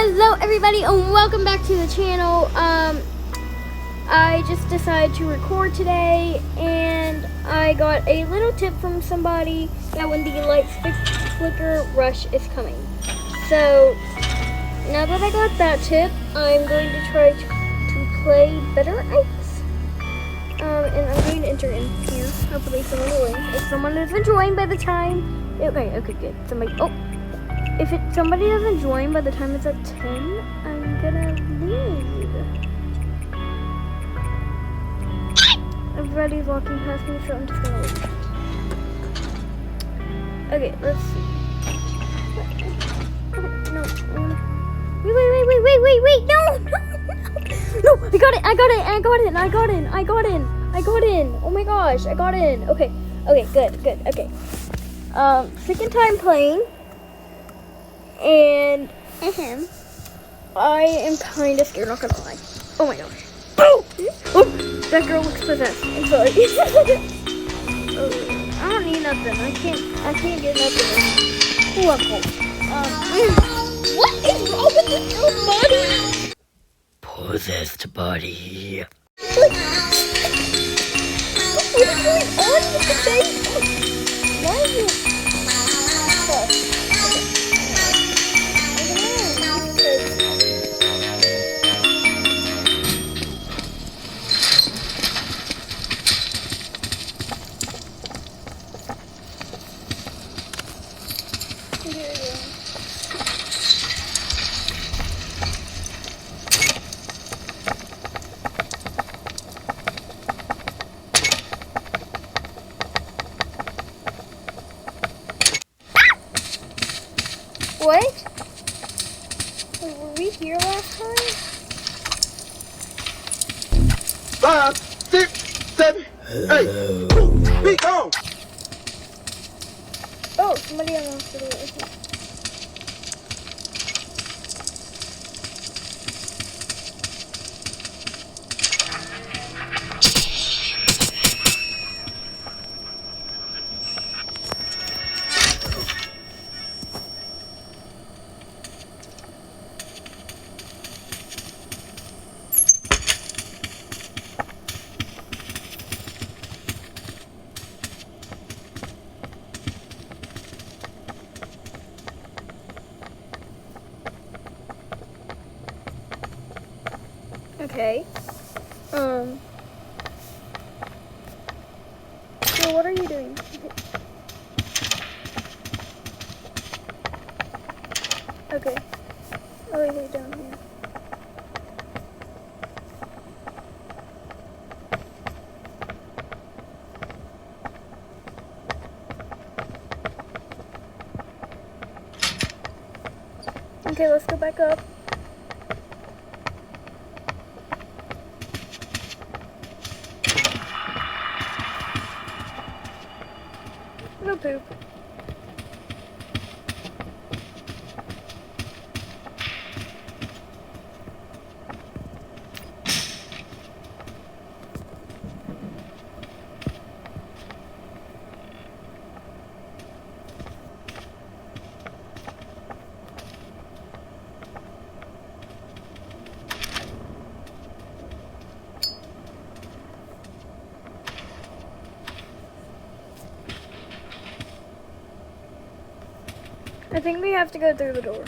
Hello everybody and welcome back to the channel. I just decided to record today and I got a little tip from somebody that when the lights flicker, rush is coming. So now that I got that tip, I'm going to try to play better ice. And I'm going to enter in here. Hopefully someone will win. If someone doesn't join by the time, okay, good. If somebody doesn't join by the time it's at 10, I'm gonna leave. Everybody's walking past me, so I'm just gonna leave. Okay, let's see. No, wait, no! No, I got in. Oh my gosh, I got in. Okay, good, okay. Second time playing. And I am kind of scared, not gonna lie. Oh my gosh. Oh! That girl looks possessed. I'm sorry. I don't need nothing. I can't get nothing. Oh, I'm cold. What is wrong with this girl's body? Possessed body. What is going on with the face? Why is it? What? Were we here last time? 5, 6, 7, 8. Be gone. Oh, somebody unlocked the door. Okay. So what are you doing? Okay. Oh, wait, down here. Okay, let's go back up. No poop. I think we have to go through the door.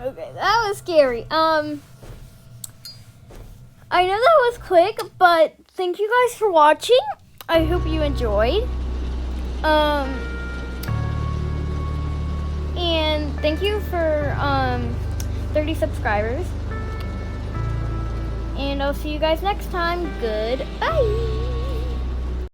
Okay, that was scary. I know that was quick, but thank you guys for watching. I hope you enjoyed. And thank you for 30 subscribers. and I'll see you guys next time. Goodbye.